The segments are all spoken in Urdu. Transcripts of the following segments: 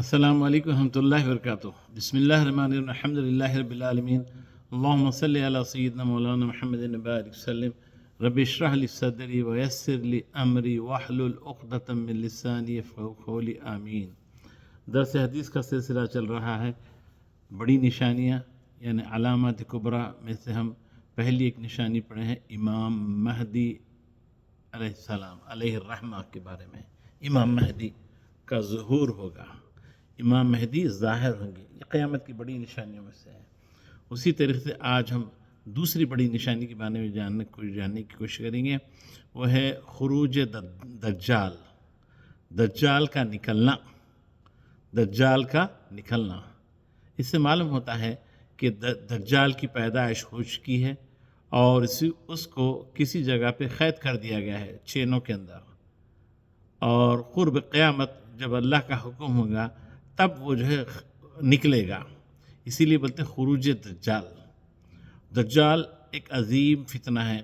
السلام علیکم ورحمۃ اللہ وبرکاتہ۔ بسم اللہ الرحمن الرحیم، الحمد للہ رب العالمین، اللہم صلی علی سیدنا مولانا محمد بارک وسلم۔ رب اشرح لی صدری ویسر لی امری واحلل عقدۃ من لسانی یفقہوا قولی، آمین۔ درس حدیث کا سلسلہ چل رہا ہے، بڑی نشانیاں یعنی علامات کبریٰ میں سے ہم پہلی ایک نشانی پڑھے ہیں امام مہدی علیہ السلام علیہ الرحمہ کے بارے میں۔ امام مہدی کا ظہور ہوگا، امام مہدی ظاہر ہوں گے، یہ قیامت کی بڑی نشانیوں میں سے ہے۔ اسی طریقے سے آج ہم دوسری بڑی نشانی کے بارے میں جاننے کی کوشش کریں گے، وہ ہے خروج دجال، دجال کا نکلنا، دجال کا نکلنا۔ اس سے معلوم ہوتا ہے کہ دجال کی پیدائش ہو چکی ہے اور اس کو کسی جگہ پہ قید کر دیا گیا ہے چینوں کے اندر، اور قرب قیامت جب اللہ کا حکم ہوگا تب وہ جو ہے نکلے گا، اسی لیے بولتے ہیں خروج دجال۔ دجال ایک عظیم فتنہ ہے،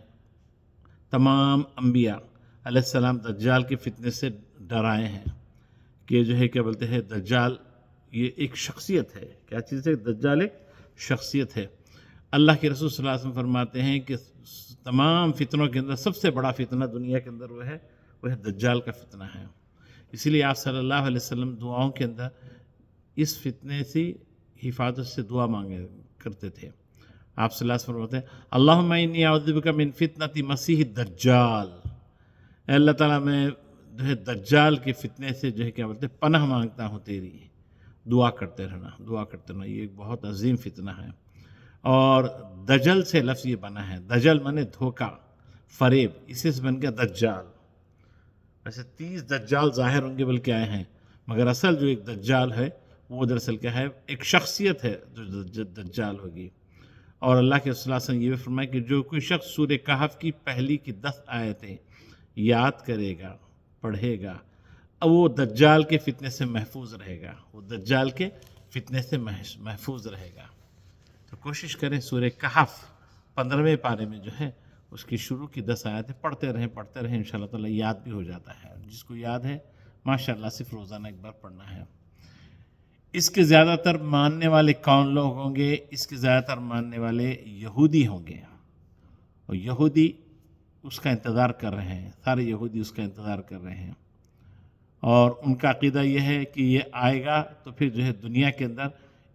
تمام انبیاء علیہ السلام دجال کے فتنے سے ڈرائے ہیں کہ جو ہے کیا بولتے ہیں دجال یہ ایک شخصیت ہے۔ کیا چیز ہے؟ دجال ایک شخصیت ہے۔ اللہ کے رسول صلی اللہ علیہ وسلم فرماتے ہیں کہ تمام فتنوں کے اندر سب سے بڑا فتنہ دنیا کے اندر وہ ہے دجال کا فتنہ ہے۔ اسی لیے آپ صلی اللہ علیہ وسلم دعاؤں کے اندر اس فتنے سے حفاظت سے دعا مانگے کرتے تھے۔ آپ صلی اللہ علیہ وسلم فرماتے ہیں اللہم انی اعوذ بک من فتنۃ مسیح الدجال، اے اللہ تعالیٰ میں جو ہے دجال کے فتنے سے جو ہے کیا بولتے ہیں پناہ مانگتا ہوں تیری۔ دعا کرتے رہنا، دعا کرتے رہنا، یہ ایک بہت عظیم فتنہ ہے۔ اور دجل سے لفظ یہ بنا ہے، دجل مانے دھوکہ، فریب، اسی سے بن گیا دجال۔ ویسے 30 دجال ظاہر ہوں گے بلکہ آئے ہیں، مگر اصل جو ایک دجال ہے وہ دراصل کیا ہے، ایک شخصیت ہے جو دجال ہوگی۔ اور اللہ کے رسول صلی اللہ علیہ وسلم یہ بھی فرمایا کہ جو کوئی شخص سورہ کہف کی پہلی کی 10 آیتیں یاد کرے گا، پڑھے گا، وہ دجال کے فتنے سے محفوظ رہے گا، وہ دجال کے فتنے سے محفوظ رہے گا۔ تو کوشش کریں سورہ کہف 15ویں پارے میں جو ہے اس کی شروع کی 10 آیتیں پڑھتے رہیں، انشاءاللہ تعالیٰ یاد بھی ہو جاتا ہے۔ جس کو یاد ہے ماشاءاللہ صرف روزانہ ایک بار پڑھنا ہے۔ اس کے زیادہ تر ماننے والے کون لوگ ہوں گے؟ اس کے زیادہ تر ماننے والے یہودی ہوں گے، اور یہودی اس کا انتظار کر رہے ہیں، سارے یہودی اس کا انتظار کر رہے ہیں، اور ان کا عقیدہ یہ ہے کہ یہ آئے گا تو پھر جو ہے دنیا کے اندر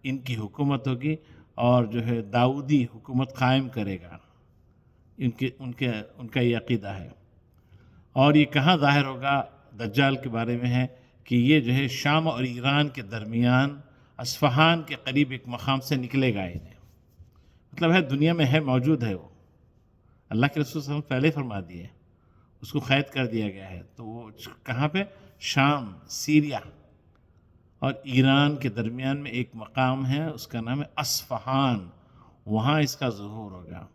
ان کی حکومت ہوگی اور جو ہے داؤدی حکومت قائم کرے گا، ان کا یہ عقیدہ ہے۔ اور یہ کہاں ظاہر ہوگا دجال کے بارے میں ہے کہ یہ جو ہے شام اور ایران کے درمیان اصفہان کے قریب ایک مقام سے نکلے گا، انہیں مطلب ہے دنیا میں ہے، موجود ہے وہ، اللہ کے رسول صلی اللہ علیہ وسلم پہلے فرما دیے، اس کو قید کر دیا گیا ہے۔ تو وہ کہاں پہ؟ شام، سیریا اور ایران کے درمیان میں ایک مقام ہے، اس کا نام ہے اصفہان، وہاں اس کا ظہور ہوگا،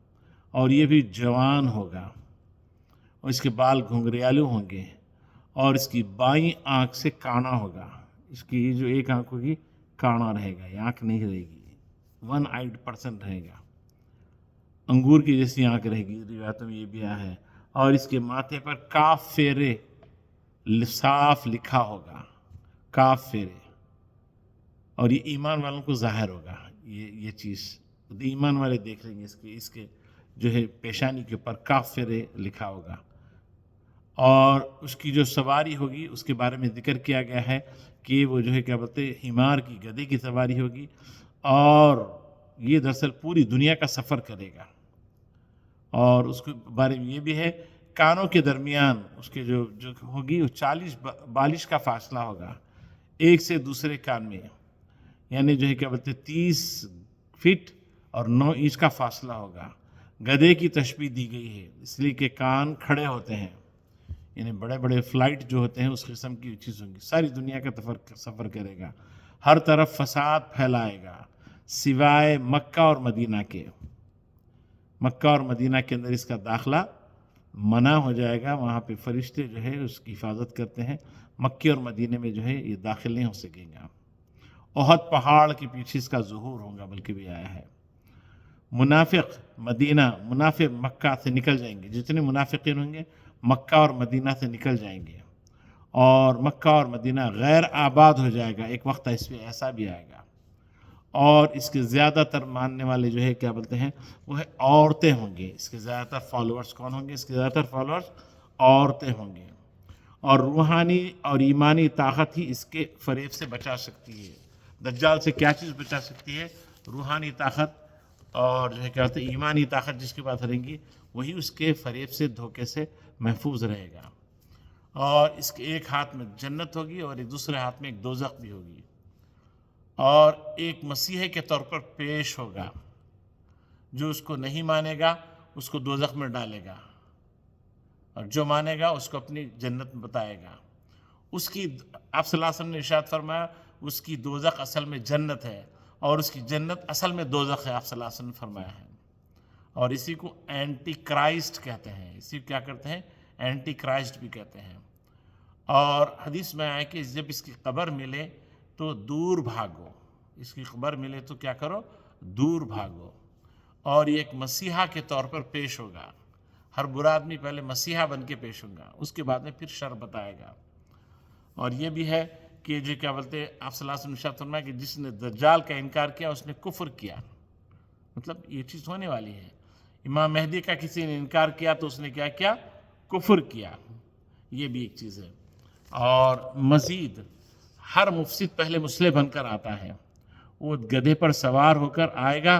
اور یہ بھی جوان ہوگا، اور اس کے بال گھنگریالو ہوں گے، اور اس کی بائیں آنکھ سے کانا ہوگا، اس کی جو ایک آنکھ ہوگی کانا رہے گا، یہ آنکھ نہیں رہے گی، 1 آئیڈ پرسن رہے گا، انگور کی جیسی آنکھ رہے گی، روایتوں میں یہ بھی آیا ہے۔ اور اس کے ماتھے پر کاف فیرے صاف لکھا ہوگا، کاف فیرے، اور یہ ایمان والوں کو ظاہر ہوگا، یہ چیز ایمان والے دیکھ لیں گے، اس کے جو ہے پیشانی کے اوپر کاف فیرے لکھا ہوگا۔ اور اس کی جو سواری ہوگی اس کے بارے میں ذکر کیا گیا ہے کہ وہ جو ہے کیا بولتے ہیں حمار کی، گدھے کی سواری ہوگی، اور یہ دراصل پوری دنیا کا سفر کرے گا۔ اور اس کے بارے میں یہ بھی ہے کانوں کے درمیان اس کے جو ہوگی وہ 40-42 کا فاصلہ ہوگا ایک سے دوسرے کان میں، یعنی جو ہے کیا بولتے 30 فٹ اور 9 انچ کا فاصلہ ہوگا۔ گدھے کی تشبیہ دی گئی ہے اس لیے کہ کان کھڑے ہوتے ہیں، یعنی بڑے بڑے فلائٹ جو ہوتے ہیں اس قسم کی چیز ہوں گی، ساری دنیا کا سفر کرے گا، ہر طرف فساد پھیلائے گا سوائے مکہ اور مدینہ کے۔ مکہ اور مدینہ کے اندر اس کا داخلہ منع ہو جائے گا، وہاں پہ فرشتے جو ہے اس کی حفاظت کرتے ہیں، مکہ اور مدینہ میں جو ہے یہ داخل نہیں ہو سکے گا۔ احد پہاڑ کے پیچھے اس کا ظہور ہوگا بلکہ بھی آیا ہے۔ منافق مکہ سے نکل جائیں گے، جتنے منافقین ہوں گے مکہ اور مدینہ سے نکل جائیں گے، اور مکہ اور مدینہ غیر آباد ہو جائے گا، ایک وقت اس پہ ایسا بھی آئے گا، اور اس کے زیادہ تر ماننے والے جو ہے کیا بولتے ہیں وہ ہے عورتیں ہوں گے، اس کے زیادہ تر فالوورز کون ہوں گے؟ اس کے زیادہ تر فالوورز عورتیں ہوں گے، اور روحانی اور ایمانی طاقت ہی اس کے فریب سے بچا سکتی ہے۔ دجال سے کیا چیز بچا سکتی ہے؟ روحانی طاقت، اور جو ہے کیا ہوتا ہے ایمانی طاقت جس کی بات کریں گی، وہی اس کے فریب سے دھوکے سے محفوظ رہے گا۔ اور اس کے ایک ہاتھ میں جنت ہوگی اور ایک دوسرے ہاتھ میں ایک دوزخ بھی ہوگی، اور ایک مسیحی کے طور پر پیش ہوگا، جو اس کو نہیں مانے گا اس کو دوزخ میں ڈالے گا، اور جو مانے گا اس کو اپنی جنت میں بتائے گا۔ اس کی آپ صلی اللہ علیہ وسلم نے ارشاد فرمایا اس کی دوزخ اصل میں جنت ہے، اور اس کی جنت اصل میں دوزخ ہے، آپ صلی اللہ علیہ وسلم نے فرمایا ہے۔ اور اسی کو اینٹی کرائسٹ کہتے ہیں، اسی کو کیا کرتے ہیں؟ اینٹی کرائسٹ بھی کہتے ہیں۔ اور حدیث میں آئے کہ جب اس کی قبر ملے تو دور بھاگو، اس کی قبر ملے تو کیا کرو؟ دور بھاگو، اور یہ ایک مسیحا کے طور پر پیش ہوگا۔ ہر برا آدمی پہلے مسیحا بن کے پیش ہوگا، اس کے بعد میں پھر شر بتائے گا۔ اور یہ بھی ہے کہ جو کیا بولتے ہیں آپ صلی اللہ علیہ وسلم نے ارشاد فرمایا کہ جس نے دجال کا انکار کیا اس نے کفر کیا، مطلب یہ چیز ہونے والی ہے۔ امام مہدی کا کسی نے انکار کیا تو اس نے کیا کیا؟ کفر کیا، یہ بھی ایک چیز ہے۔ اور مزید ہر مفسد پہلے مسلح بن کر آتا ہے، وہ گدھے پر سوار ہو کر آئے گا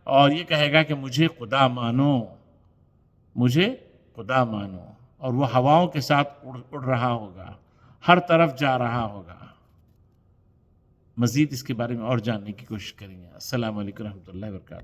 اور یہ کہے گا کہ مجھے خدا مانو، مجھے خدا مانو، اور وہ ہواؤں کے ساتھ اڑ رہا ہوگا، ہر طرف جا رہا ہوگا۔ مزید اس کے بارے میں اور جاننے کی کوشش کریں گے۔ السلام علیکم ورحمۃ اللہ وبرکاتہ۔